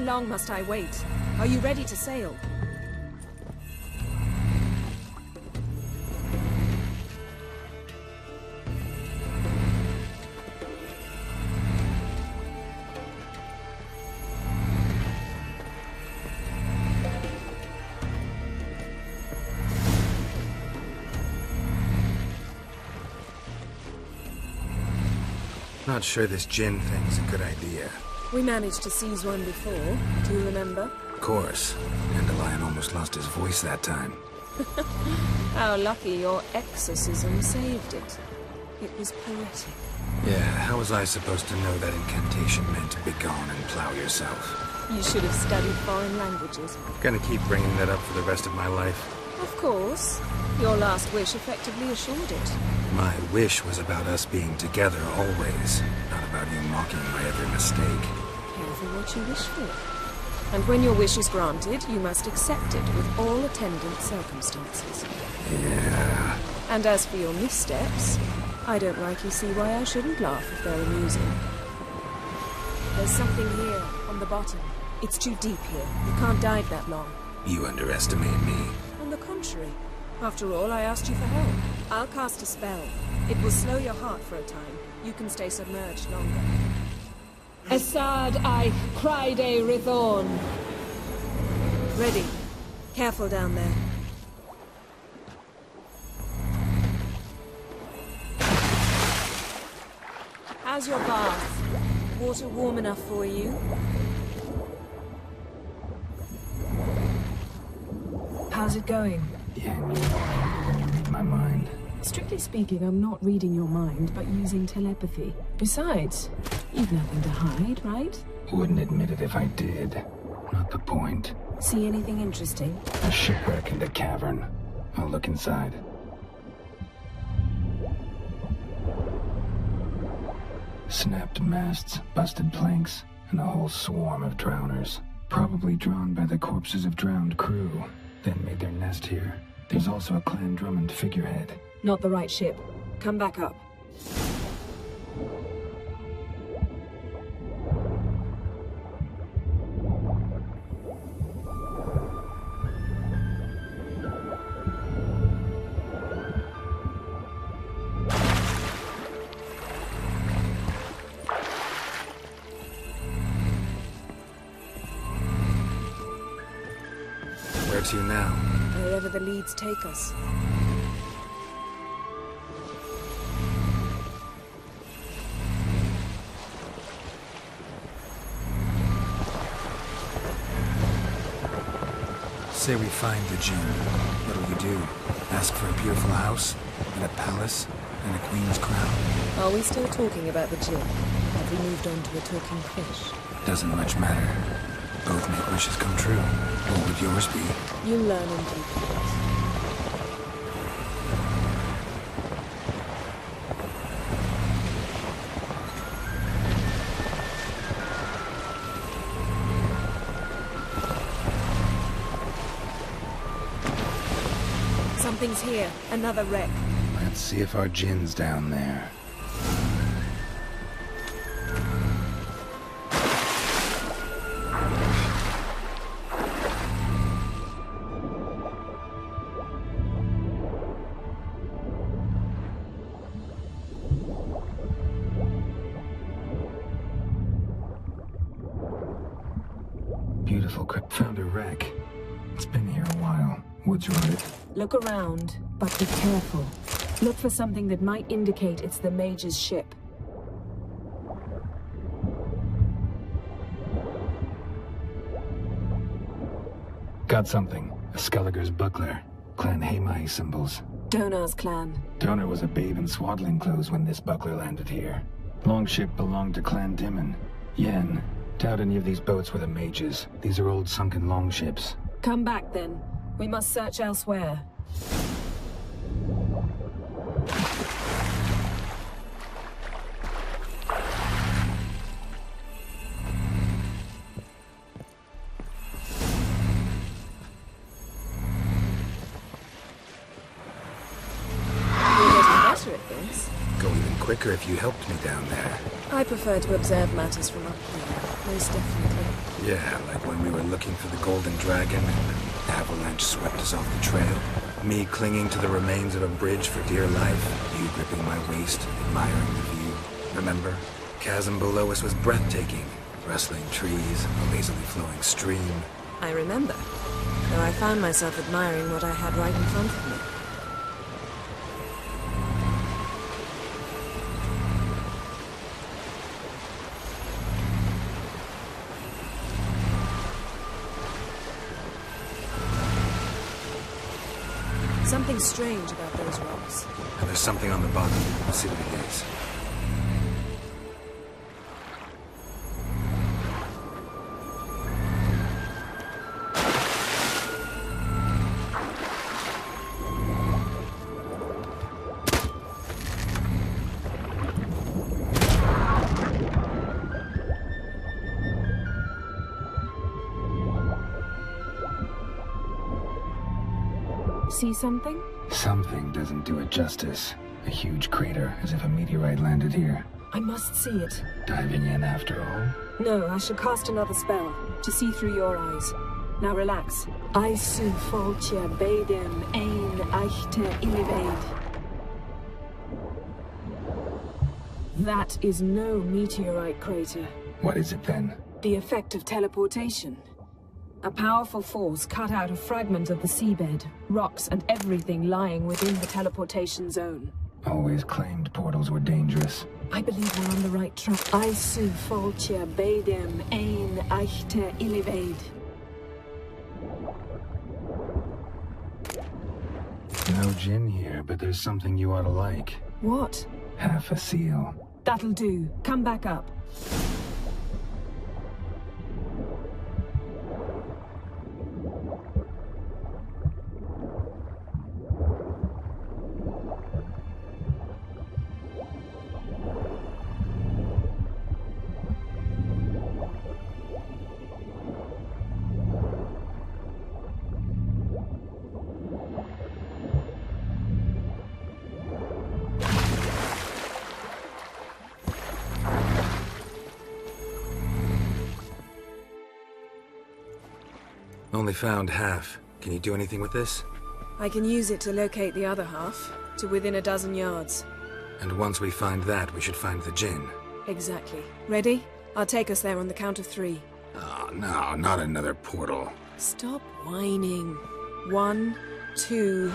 long must I wait? Are you ready to sail? Not sure this gin thing's a good idea. We managed to seize one before. Do you remember? Of course. Dandelion almost lost his voice that time. How lucky your exorcism saved it. It was poetic. Yeah, how was I supposed to know that incantation meant begone and plow yourself? You should have studied foreign languages. Gonna keep bringing that up for the rest of my life. Of course. Your last wish effectively assured it. My wish was about us being together always, not about you mocking my every mistake. Careful what you wish for. And when your wish is granted, you must accept it with all attendant circumstances. Yeah. And as for your missteps, I don't rightly see why I shouldn't laugh if they're amusing. There's something here, on the bottom. It's too deep here. You can't dive that long. You underestimate me. On the contrary. After all, I asked you for help. I'll cast a spell. It will slow your heart for a time. You can stay submerged longer. Assad I Criede Rithorn. Ready. Careful down there. How's your bath? Water warm enough for you? How's it going? Yeah, you know you read my mind. Strictly speaking, I'm not reading your mind, but using telepathy. Besides, you've nothing to hide, right? Wouldn't admit it if I did. Not the point. See anything interesting? A shipwreck in the cavern. I'll look inside. Snapped masts, busted planks, and a whole swarm of drowners. Probably drawn by the corpses of drowned crew, then made their nest here. There's also a Clan Drummond figurehead. Not the right ship. Come back up. Where to now? Wherever the leads take us. Say we find the gin. What'll you do? Ask for a beautiful house? And a palace? And a queen's crown? Are we still talking about the gin? Have we moved on to a talking fish? Doesn't much matter. Both make wishes come true. What would yours be? You learn in due course. Something's here. Another wreck. Let's see if our gin's down there. Beautiful crypt. Found a wreck. It's been here a while. What's wrong? Look around, but be careful. Look for something that might indicate it's the Mage's ship. Got something. A Skelliger's buckler. Clan Hamai symbols. Donar's clan. Donor was a babe in swaddling clothes when this buckler landed here. Longship belonged to Clan Dimon. Yen. Doubt any of these boats were the Mages. These are old sunken longships. Come back then. We must search elsewhere. Quicker if you helped me down there. I prefer to observe matters from up here, most definitely. Yeah, like when we were looking for the Golden Dragon and the avalanche swept us off the trail. Me clinging to the remains of a bridge for dear life, you gripping my waist, admiring the view. Remember? Chasm below us was breathtaking. Rustling trees, a lazily flowing stream. I remember, though I found myself admiring what I had right in front of me. Something strange about those rocks. And there's something on the bottom. Let's see what it is. See something? Something doesn't do it justice. A huge crater, as if a meteorite landed here. I must see it. Diving in after all? No, I should cast another spell, to see through your eyes. Now relax. Aisu foltje bedem ein eichte illiveid. That is no meteorite crater. What is it then? The effect of teleportation. A powerful force cut out a fragment of the seabed, rocks and everything lying within the teleportation zone. Always claimed portals were dangerous. I believe we're on the right track. Aisu foltje bedem ein eichte illiveid. No gin here, but there's something you ought to like. What? Half a seal. That'll do. Come back up. Only found half. Can you do anything with this? I can use it to locate the other half, to within a dozen yards. And once we find that, we should find the gin. Exactly. Ready? I'll take us there on the count of 3. Oh, no, not another portal. Stop whining. 1, 2...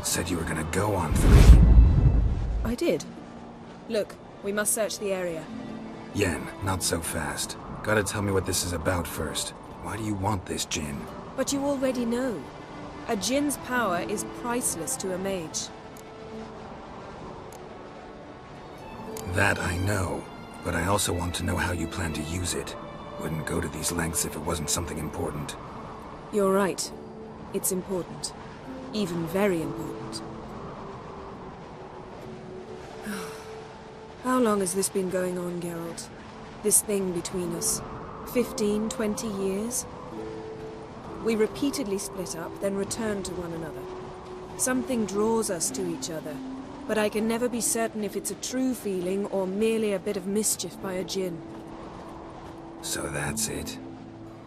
Said you were gonna go on 3. I did. Look, we must search the area. Yen, not so fast. Gotta tell me what this is about first. Why do you want this gin? But you already know. A djinn's power is priceless to a mage. That I know, but I also want to know how you plan to use it. Wouldn't go to these lengths if it wasn't something important. You're right. It's important. Even very important. How long has this been going on, Geralt? This thing between us? 15, 20 years? We repeatedly split up, then returned to one another. Something draws us to each other, but I can never be certain if it's a true feeling or merely a bit of mischief by a djinn. So that's it.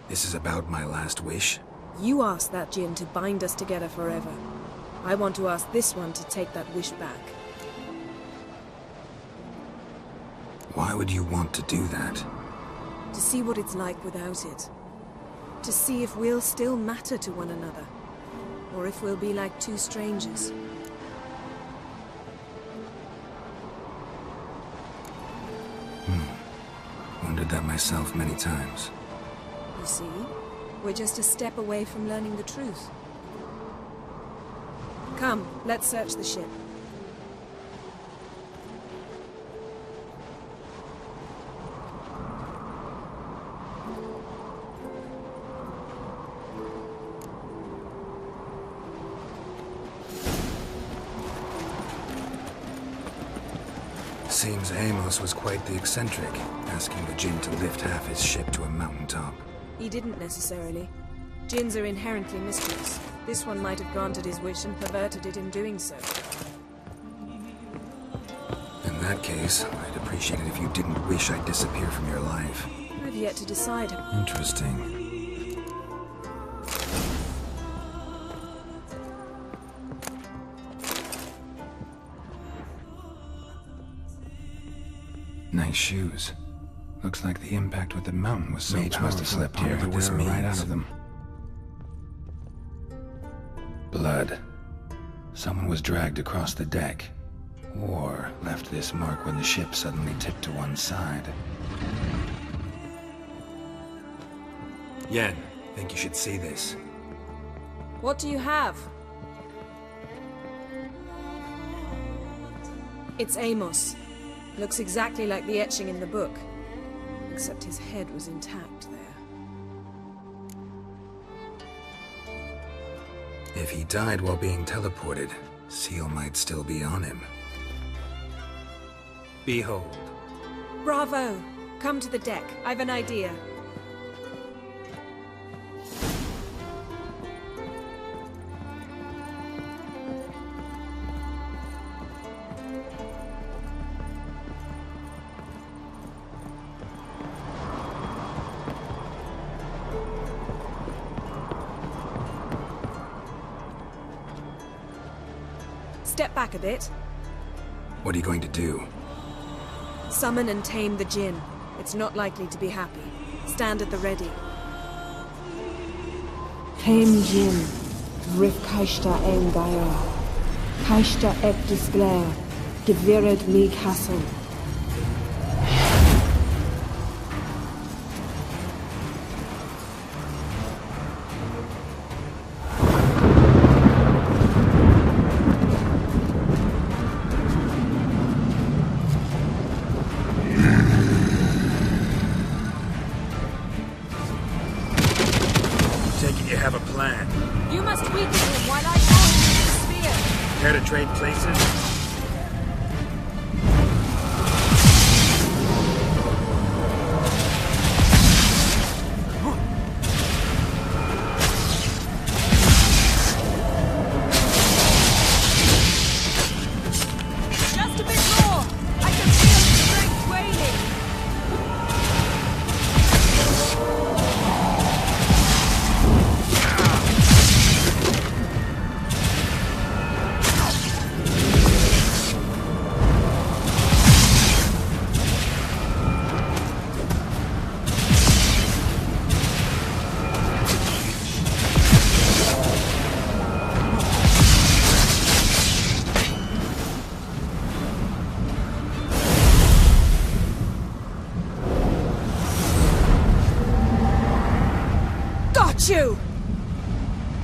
This is about my last wish? You asked that djinn to bind us together forever. I want to ask this one to take that wish back. Why would you want to do that? To see what it's like without it. To see if we'll still matter to one another. Or if we'll be like two strangers. Wondered that myself many times. You see? We're just a step away from learning the truth. Come, let's search the ship. Seems Amos was quite the eccentric, asking the djinn to lift half his ship to a mountaintop. He didn't necessarily. Jinns are inherently mischievous. This one might have granted his wish and perverted it in doing so. In that case, I'd appreciate it if you didn't wish I'd disappear from your life. I've yet to decide. Interesting. Nice shoes. Looks like the impact with the mountain was so Mage powerful must have slept here. what This this means. right out of them. Blood. Someone was dragged across the deck. Or left this mark when the ship suddenly tipped to one side. Yen, think you should see this. What do you have? It's Amos. Looks exactly like the etching in the book. Except his head was intact there. If he died while being teleported, Seal might still be on him. Behold. Bravo! Come to the deck. I've an idea. Step back a bit. What are you going to do? Summon and tame the Jinn. It's not likely to be happy. Stand at the ready. Tame Jinn, Vrif Kaishta ein Gaia. Kaishta ek disglair, Gevired mi castle. You have a plan. You must weaken him while I launch the sphere. Care to trade places? Just a bit more. I can feel the strength waning. You!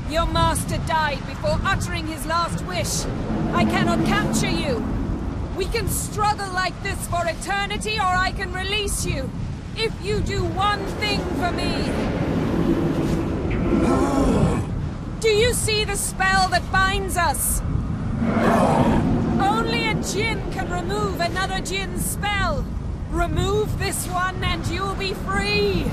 Your master died before uttering his last wish. I cannot capture you. We can struggle like this for eternity, or I can release you. If you do one thing for me. Do you see the spell that binds us? Only a Jinn can remove another Jinn's spell. Remove this one and you'll be free.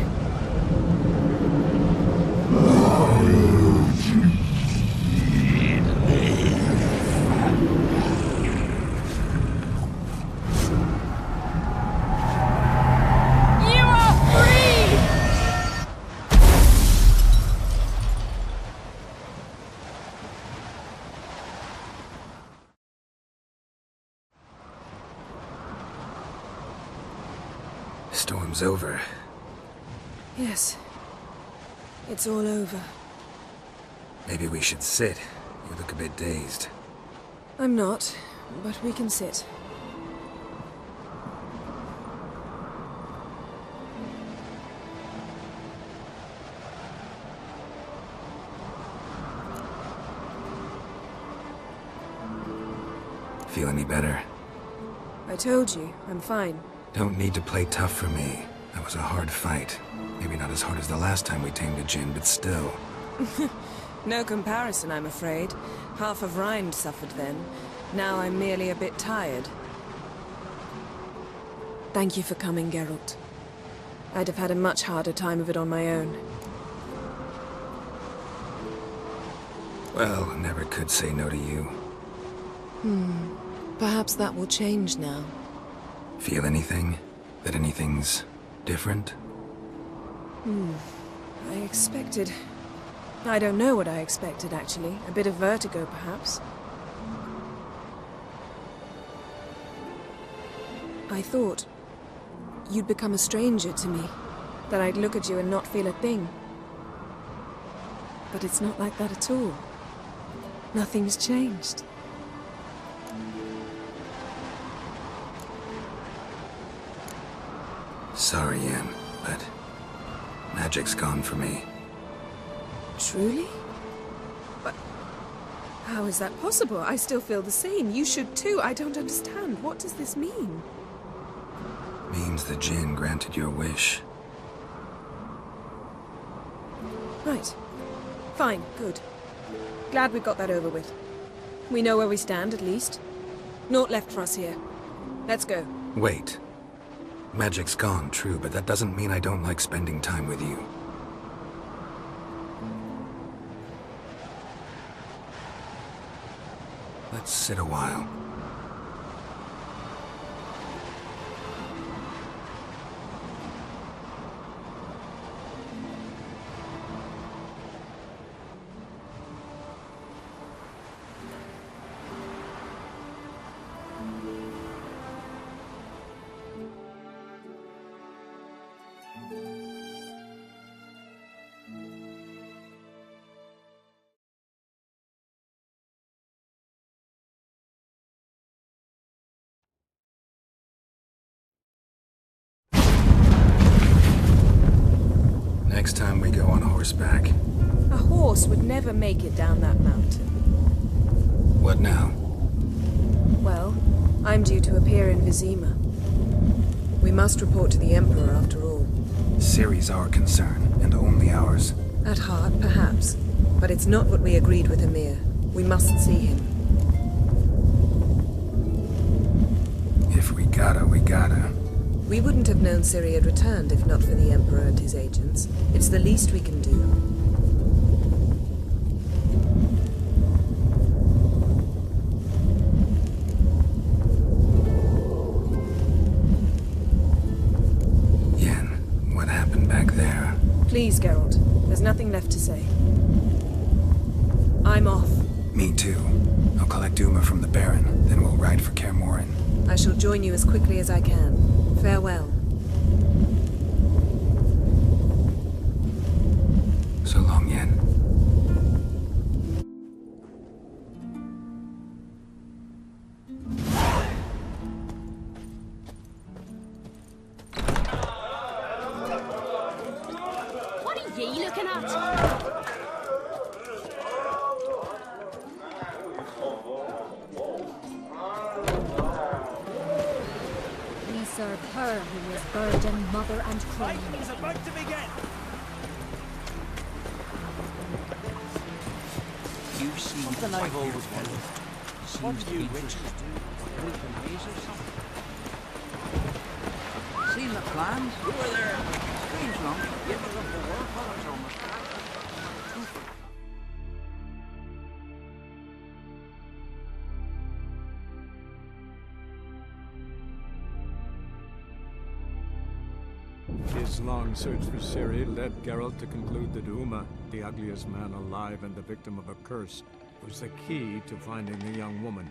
Storm's over. Yes. It's all over. Maybe we should sit. You look a bit dazed. I'm not, but we can sit. Feel any better? I told you, I'm fine. Don't need to play tough for me. That was a hard fight. Maybe not as hard as the last time we tamed a Jinn, but still. No comparison, I'm afraid. Half of Rind suffered then. Now I'm merely a bit tired. Thank you for coming, Geralt. I'd have had a much harder time of it on my own. Well, I never could say no to you. Perhaps that will change now. Feel anything? That anything's different? I expected... I don't know what I expected, actually. A bit of vertigo, perhaps. I thought you'd become a stranger to me. That I'd look at you and not feel a thing. But it's not like that at all. Nothing's changed. Sorry, Yen, but magic's gone for me. Truly? But how is that possible? I still feel the same. You should too. I don't understand. What does this mean? Means the Jinn granted your wish. Right. Fine. Good. Glad we got that over with. We know where we stand, at least. Naught left for us here. Let's go. Wait. Magic's gone, true, but that doesn't mean I don't like spending time with you. Let's sit a while. Next time we go on horseback. A horse would never make it down that mountain. What now? Well, I'm due to appear in Vizima. We must report to the Emperor after all. Ciri's our concern, and only ours. At heart, perhaps. But it's not what we agreed with Emir. We must see him. If we gotta, we gotta. We wouldn't have known Ciri had returned if not for the Emperor and his agents. It's the least we can do. Yen, what happened back there? Please, Geralt. There's nothing left to say. I'm off. Me too. I'll collect Uma from the Baron, then we'll ride for Kaer Morhen. I shall join you as quickly as I can. Farewell. So long, Yen. What are ye looking at? We serve her who is virgin, mother, and queen. Fight is about to begin! You've seen Something I've always wondered. What do you witches do? broken ways or something. Seen the plans? We were there. Strange long. Give us up the war colors almost. His long search for Ciri led Geralt to conclude that Uma, the ugliest man alive and the victim of a curse, was the key to finding the young woman.